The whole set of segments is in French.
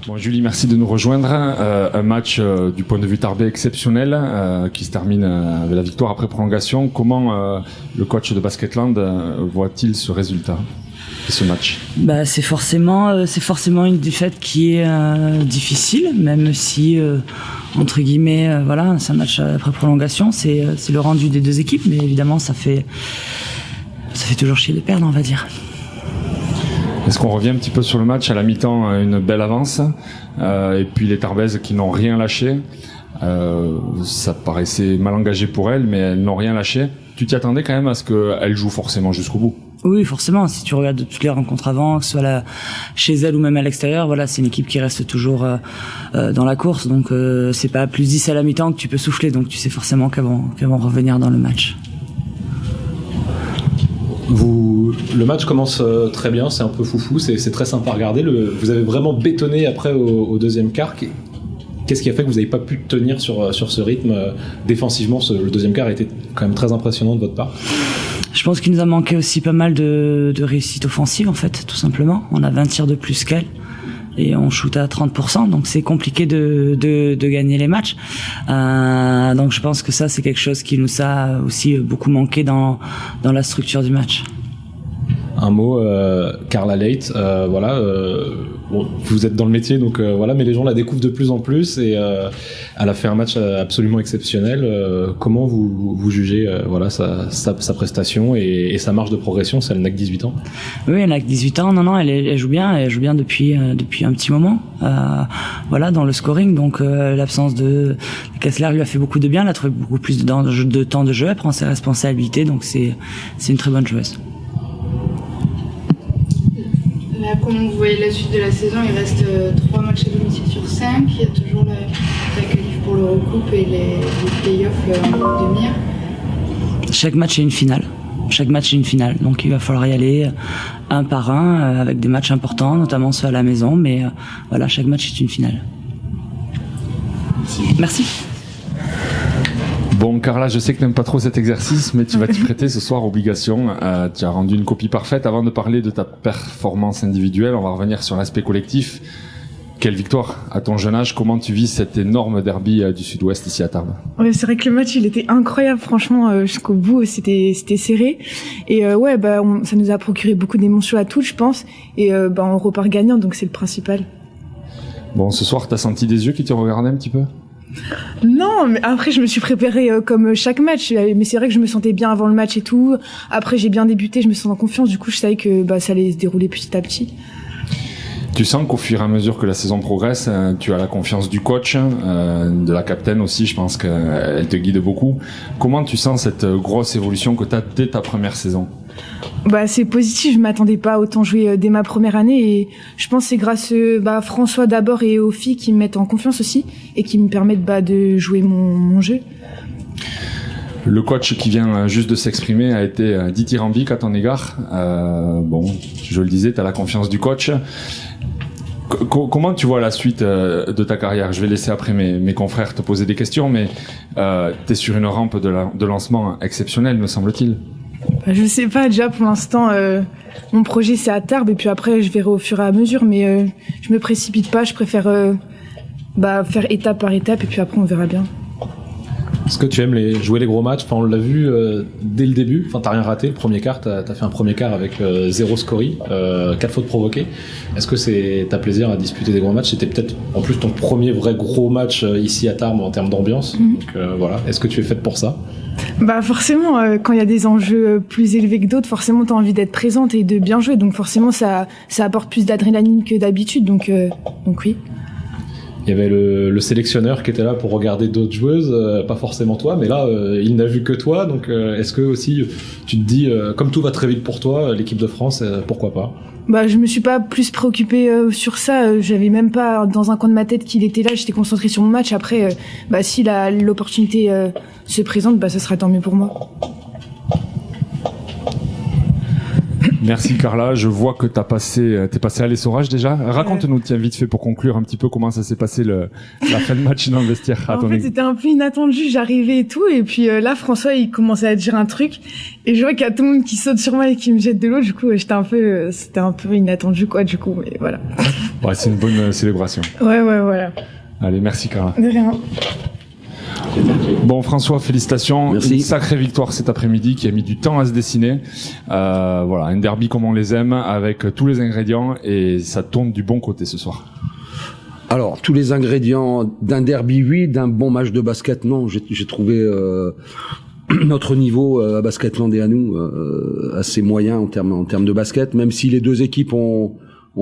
Bon, Julie, merci de nous rejoindre. Un match du point de vue Tarbais exceptionnel qui se termine avec la victoire après prolongation. Comment le coach de Basketland voit-il ce résultat et ce match? C'est forcément une défaite qui est difficile, même si entre guillemets voilà, c'est un match après prolongation, c'est le rendu des deux équipes, mais évidemment ça fait toujours chier de perdre, on va dire. Est-ce qu'on revient un petit peu sur le match? À la mi-temps, une belle avance, et puis les Tarbaises qui n'ont rien lâché. Ça paraissait mal engagé pour elles, mais elles n'ont rien lâché. Tu t'y attendais quand même à ce qu'elles jouent forcément jusqu'au bout? Oui, forcément. Si tu regardes toutes les rencontres avant, que ce soit chez elles ou même à l'extérieur, voilà, c'est une équipe qui reste toujours dans la course. Donc c'est pas plus 10 à la mi-temps que tu peux souffler. Donc tu sais forcément qu'elles vont revenir dans le match. Le match commence très bien, c'est un peu foufou, c'est très sympa à regarder. Vous avez vraiment bétonné après au deuxième quart. Qu'est-ce qui a fait que vous n'avez pas pu tenir sur ce rythme défensivement? Le deuxième quart a été quand même très impressionnant de votre part. Je pense qu'il nous a manqué aussi pas mal de réussite offensive, en fait, tout simplement. On a 20 tirs de plus qu'elle et on shoot à 30%, donc c'est compliqué de gagner les matchs. Donc je pense que ça, c'est quelque chose qui nous a aussi beaucoup manqué dans la structure du match. Un mot, Carla Leight, voilà, bon, vous êtes dans le métier, donc voilà, mais les gens la découvrent de plus en plus et elle a fait un match absolument exceptionnel. Comment vous jugez voilà, sa prestation et sa marge de progression? Elle n'a que 18 ans. Oui, elle n'a que 18 ans. Non, elle joue bien. Elle joue bien depuis un petit moment. Voilà, dans le scoring. Donc l'absence de Kessler lui a fait beaucoup de bien. Elle a trouvé beaucoup plus de temps de jeu. Elle prend ses responsabilités. Donc c'est une très bonne joueuse. Là, comment vous voyez la suite de la saison? Il reste 3 matchs à domicile sur 5. Il y a toujours la qualif pour l'Eurocoupe et les playoffs en demi-heure. Chaque match est une finale. Donc il va falloir y aller un par un avec des matchs importants, notamment ceux à la maison. Mais voilà, chaque match est une finale. Merci. Bon, Carla, je sais que tu n'aimes pas trop cet exercice, mais tu vas t'y prêter ce soir, obligation. Tu as rendu une copie parfaite. Avant de parler de ta performance individuelle, on va revenir sur l'aspect collectif. Quelle victoire à ton jeune âge. Comment tu vis cet énorme derby du Sud-Ouest ici à Tarbes? Ouais, c'est vrai que le match, il était incroyable, franchement, jusqu'au bout, c'était serré. Et ça nous a procuré beaucoup d'émotions à toutes, je pense. Et on repart gagnant, donc c'est le principal. Bon, ce soir, t'as senti des yeux qui te regardaient un petit peu? Non, mais après je me suis préparée comme chaque match, mais c'est vrai que je me sentais bien avant le match et tout. Après j'ai bien débuté, je me sens en confiance, du coup je savais que ça allait se dérouler petit à petit. Tu sens qu'au fur et à mesure que la saison progresse, tu as la confiance du coach, de la capitaine aussi, je pense qu'elle te guide beaucoup. Comment tu sens cette grosse évolution que tu as dès ta première saison? C'est positif, je m'attendais pas à autant jouer dès ma première année et je pense que c'est grâce François d'abord et aux filles qui me mettent en confiance aussi et qui me permettent de jouer mon jeu. Le coach qui vient juste de s'exprimer a été dithyrambique à ton égard. Bon, je le disais, tu as la confiance du coach. Comment tu vois la suite de ta carrière? Je vais laisser après mes confrères te poser des questions, mais tu es sur une rampe de lancement exceptionnelle, me semble-t-il. Je sais pas, déjà pour l'instant mon projet c'est à Tarbes et puis après je verrai au fur et à mesure, mais je me précipite pas, je préfère faire étape par étape et puis après on verra bien. Est-ce que tu aimes jouer les gros matchs? On l'a vu dès le début, t'as rien raté, le premier quart, t'as fait un premier quart avec 0 scoring, 4 fautes provoquées. Est-ce que t'as plaisir à disputer des gros matchs? C'était peut-être en plus ton premier vrai gros match ici à Tarbes en termes d'ambiance. Donc voilà, est-ce que tu es faite pour ça? Forcément, quand il y a des enjeux plus élevés que d'autres, forcément t'as envie d'être présente et de bien jouer, donc forcément ça apporte plus d'adrénaline que d'habitude, donc oui. Il y avait le sélectionneur qui était là pour regarder d'autres joueuses, pas forcément toi, mais là il n'a vu que toi, donc est-ce que aussi tu te dis, comme tout va très vite pour toi, l'équipe de France, pourquoi pas? Je me suis pas plus préoccupée sur ça, j'avais même pas dans un coin de ma tête qu'il était là, j'étais concentrée sur mon match. Après si l'opportunité se présente, ce sera tant mieux pour moi. Merci Carla, je vois que t'es passé à l'essorage déjà. Raconte-nous, tiens, vite fait pour conclure un petit peu comment ça s'est passé la fin de match dans le vestiaire. En fait, c'était un peu inattendu, j'arrivais et tout, et puis là, François, il commençait à dire un truc, et je vois qu'il y a tout le monde qui saute sur moi et qui me jette de l'eau, du coup, c'était un peu inattendu, quoi, du coup, et voilà. Ouais, c'est une bonne célébration. Ouais, voilà. Allez, merci Carla. De rien. Bon François, félicitations. Merci. Une sacrée victoire cet après-midi qui a mis du temps à se dessiner. Voilà, un derby comme on les aime, avec tous les ingrédients, et ça tourne du bon côté ce soir. Alors, tous les ingrédients d'un derby, oui, d'un bon match de basket, non. J'ai trouvé notre niveau à Basketland et à nous assez moyen en termes de basket, même si les deux équipes ont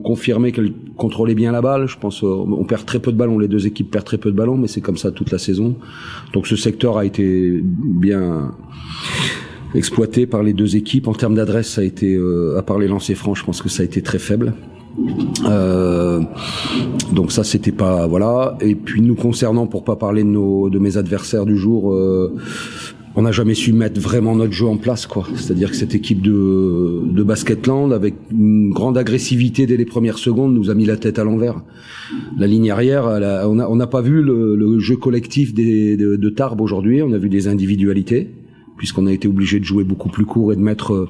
confirmé qu'elles contrôlaient bien la balle. Je pense on perd très peu de ballons, les deux équipes perdent très peu de ballons, mais c'est comme ça toute la saison. Donc ce secteur a été bien exploité par les deux équipes. En termes d'adresse, ça a été, à part les lancers francs, je pense que ça a été très faible. Donc ça c'était pas, voilà. Et puis nous concernant, pour pas parler de mes adversaires du jour, on n'a jamais su mettre vraiment notre jeu en place, quoi. C'est-à-dire que cette équipe de Basketland, avec une grande agressivité dès les premières secondes, nous a mis la tête à l'envers. La ligne arrière, on n'a pas vu le jeu collectif de Tarbes aujourd'hui. On a vu des individualités, puisqu'on a été obligé de jouer beaucoup plus court et de mettre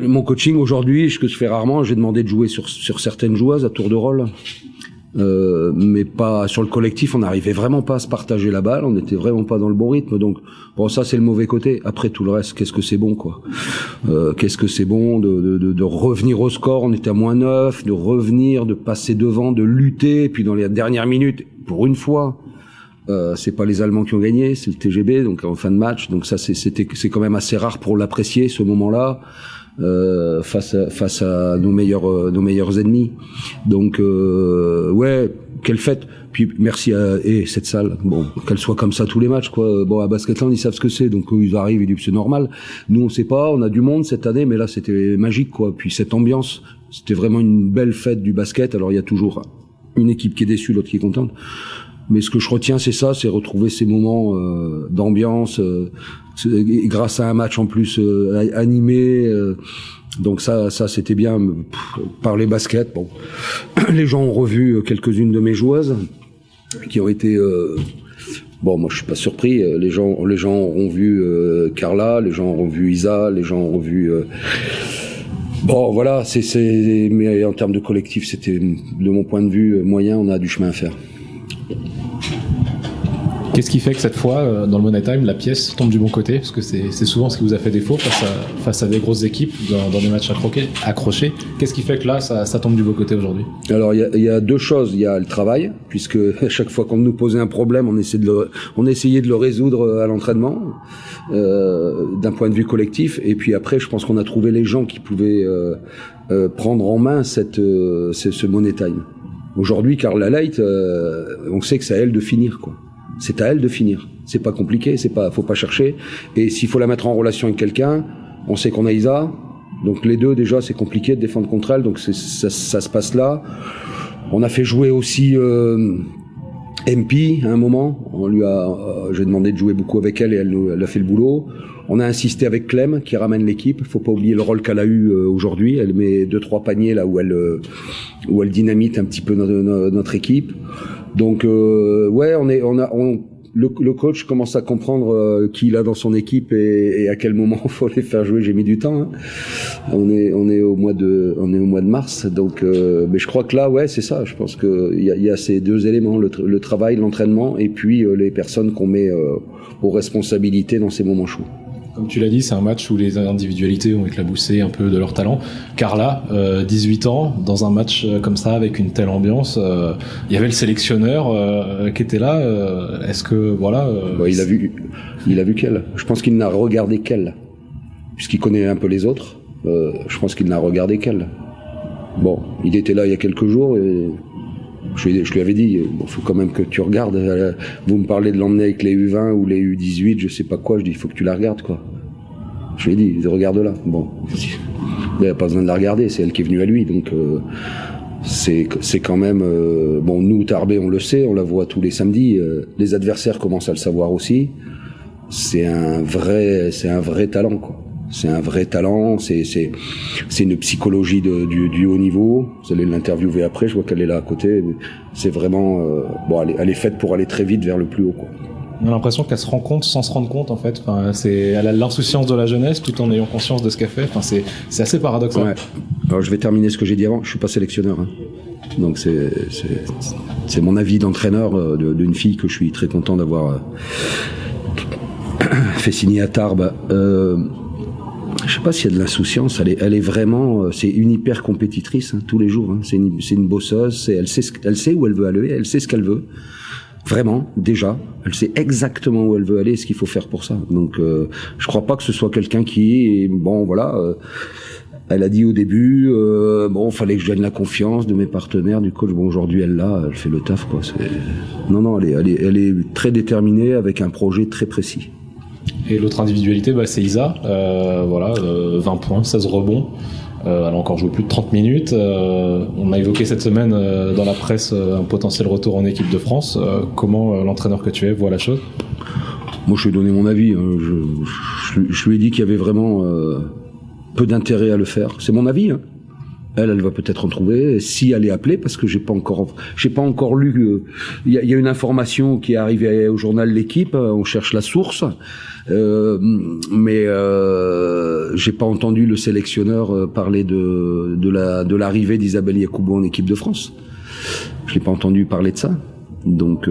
mon coaching aujourd'hui, ce que je fais rarement, j'ai demandé de jouer sur certaines joueuses à tour de rôle. Mais pas sur le collectif, on n'arrivait vraiment pas à se partager la balle, on n'était vraiment pas dans le bon rythme, donc bon, ça c'est le mauvais côté. Après tout le reste, qu'est-ce que c'est bon, quoi. Qu'est-ce que c'est bon de revenir au score, on était à -9, de revenir, de passer devant, de lutter, et puis dans les dernières minutes, pour une fois, c'est pas les Allemands qui ont gagné, c'est le TGB, donc en fin de match, donc ça c'est quand même assez rare pour l'apprécier, ce moment-là. Face à nos meilleurs ennemis. Donc ouais, quelle fête. Puis merci à cette salle, bon, qu'elle soit comme ça tous les matchs, quoi. Bon, à Basketland ils savent ce que c'est, donc ils arrivent, ils disent c'est normal. Nous on sait pas, on a du monde cette année, mais là c'était magique, quoi. Puis cette ambiance, c'était vraiment une belle fête du basket. Alors il y a toujours une équipe qui est déçue, l'autre qui est contente. Mais ce que je retiens, c'est ça, c'est retrouver ces moments d'ambiance, grâce à un match en plus animé. Donc ça c'était bien. Parler basket, bon, les gens ont revu quelques-unes de mes joueuses qui ont été. Bon, moi je suis pas surpris. Les gens auront vu Carla, les gens auront vu Isa, les gens auront vu. Bon, voilà, mais en termes de collectif, c'était, de mon point de vue moyen, on a du chemin à faire. Qu'est-ce qui fait que cette fois, dans le Money Time, la pièce tombe du bon côté? Parce que c'est souvent ce qui vous a fait défaut face à des grosses équipes dans des matchs accrochés. Qu'est-ce qui fait que là, ça tombe du bon côté aujourd'hui? Alors, il y a deux choses. Il y a le travail, puisque à chaque fois qu'on nous posait un problème, on essayait de le résoudre à l'entraînement, d'un point de vue collectif. Et puis après, je pense qu'on a trouvé les gens qui pouvaient prendre en main ce Money Time. Aujourd'hui, Carla Light, on sait que c'est à elle de finir, quoi. C'est à elle de finir. C'est pas compliqué, faut pas chercher. Et s'il faut la mettre en relation avec quelqu'un, on sait qu'on a Isa. Donc les deux, déjà, c'est compliqué de défendre contre elle. Donc ça se passe là. On a fait jouer aussi MP à un moment. J'ai demandé de jouer beaucoup avec elle et elle a fait le boulot. On a insisté avec Clem qui ramène l'équipe. Faut pas oublier le rôle qu'elle a eu aujourd'hui. Elle met 2-3 paniers là où elle dynamite un petit peu notre équipe. Donc ouais, le coach commence à comprendre qui il a dans son équipe et à quel moment il faut les faire jouer. J'ai mis du temps. Hein. On est au mois de mars. Donc mais je crois que là, ouais, c'est ça. Je pense que il y a ces deux éléments, le travail, l'entraînement et puis les personnes qu'on met aux responsabilités dans ces moments chauds. Comme tu l'as dit, c'est un match où les individualités ont éclaboussé un peu de leur talent. Carla, 18 ans, dans un match comme ça, avec une telle ambiance, il y avait le sélectionneur qui était là. Est-ce que, voilà... il a vu qu'elle. Je pense qu'il n'a regardé qu'elle. Puisqu'il connaît un peu les autres, je pense qu'il n'a regardé qu'elle. Bon, il était là il y a quelques jours et... Je lui avais dit, faut quand même que tu regardes. Vous me parlez de l'emmener avec les U20 ou les U18, je sais pas quoi. Je dis, il faut que tu la regardes, quoi. Je lui ai dit, regarde-la. Bon, il n'y a pas besoin de la regarder, c'est elle qui est venue à lui. Donc, c'est quand même... bon, nous, Tarbé, on le sait, on la voit tous les samedis. Les adversaires commencent à le savoir aussi. C'est un vrai talent, quoi. C'est un vrai talent, c'est une psychologie du haut niveau. Vous allez l'interviewer après, je vois qu'elle est là à côté. C'est vraiment elle est faite pour aller très vite vers le plus haut, quoi. On a l'impression qu'elle se rend compte sans se rendre compte, en fait. Enfin, elle a l'insouciance de la jeunesse tout en ayant conscience de ce qu'elle fait. Enfin, c'est assez paradoxal. Ouais. Alors je vais terminer ce que j'ai dit avant. Je suis pas sélectionneur, hein. Donc c'est mon avis d'entraîneur d'une fille que je suis très content d'avoir fait signer à Tarbes. Je sais pas s'il y a de l'insouciance. Elle est vraiment, c'est une hyper compétitrice, hein, tous les jours. Hein. C'est une bosseuse. Elle sait où elle veut aller. Elle sait ce qu'elle veut. Vraiment, déjà, elle sait exactement où elle veut aller et ce qu'il faut faire pour ça. Donc, je crois pas que ce soit quelqu'un qui, elle a dit au début, fallait que je gagne la confiance de mes partenaires, du coach. Bon, aujourd'hui, elle fait le taf, quoi. Non, elle est très déterminée avec un projet très précis. Et l'autre individualité, c'est Isa. 20 points, 16 rebonds. Elle a encore joué plus de 30 minutes. On a évoqué cette semaine dans la presse un potentiel retour en équipe de France. Comment l'entraîneur que tu es voit la chose ? Moi, je lui ai donné mon avis. Hein. Je lui ai dit qu'il y avait vraiment peu d'intérêt à le faire. C'est mon avis. Hein. Elle va peut-être en trouver si elle est appelée, parce que j'ai pas encore lu. Il y a une information qui est arrivée au journal L'Équipe. On cherche la source, mais j'ai pas entendu le sélectionneur parler de l'arrivée d'Isabelle Yacoubou en équipe de France. Je l'ai pas entendu parler de ça. Donc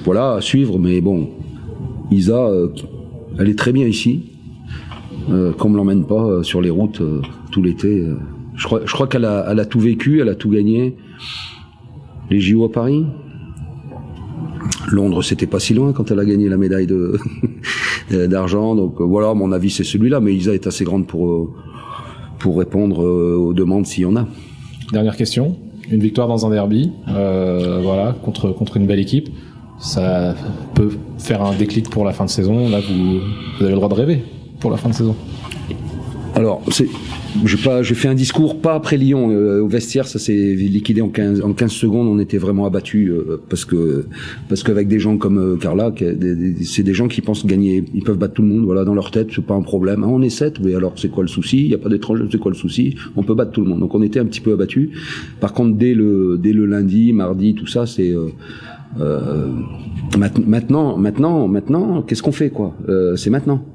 voilà, à suivre. Mais bon, Isa, elle est très bien ici. Qu'on me l'emmène pas sur les routes tout l'été. Je crois qu'elle a tout vécu, elle a tout gagné. Les JO à Paris. Londres, c'était pas si loin quand elle a gagné la médaille d'argent. Donc voilà, mon avis c'est celui-là. Mais Isa est assez grande pour répondre aux demandes s'il y en a. Dernière question. Une victoire dans un derby, contre une belle équipe. Ça peut faire un déclic pour la fin de saison. Là, vous avez le droit de rêver pour la fin de saison. Alors, j'ai fait un discours pas après Lyon. Au vestiaire, ça s'est liquidé en 15 secondes. On était vraiment abattus parce qu'avec des gens comme Carla, c'est des gens qui pensent gagner, ils peuvent battre tout le monde. Voilà, dans leur tête, c'est pas un problème. On est 7, mais alors c'est quoi le souci ? Il y a pas d'étrangers, c'est quoi le souci ? On peut battre tout le monde. Donc on était un petit peu abattus. Par contre, dès le lundi, mardi, tout ça, c'est maintenant, qu'est-ce qu'on fait, quoi ? C'est maintenant.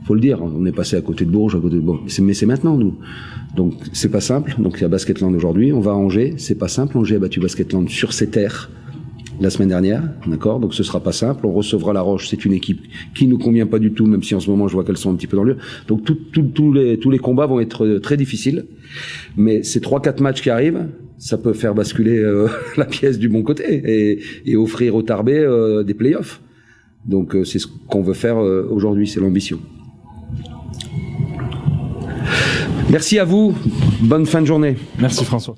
Faut le dire, on est passé à côté de Bourges, mais c'est maintenant, nous. Donc, c'est pas simple. Donc, il y a Basketland aujourd'hui. On va à Angers. C'est pas simple. Angers a battu Basketland sur ses terres la semaine dernière. D'accord? Donc, ce sera pas simple. On recevra La Roche. C'est une équipe qui nous convient pas du tout, même si en ce moment, je vois qu'elles sont un petit peu dans le lieu. Donc, tous les combats vont être très difficiles. Mais ces 3-4 matchs qui arrivent, ça peut faire basculer la pièce du bon côté et offrir aux Tarbais des playoffs. Donc, c'est ce qu'on veut faire aujourd'hui. C'est l'ambition. Merci à vous. Bonne fin de journée. Merci François.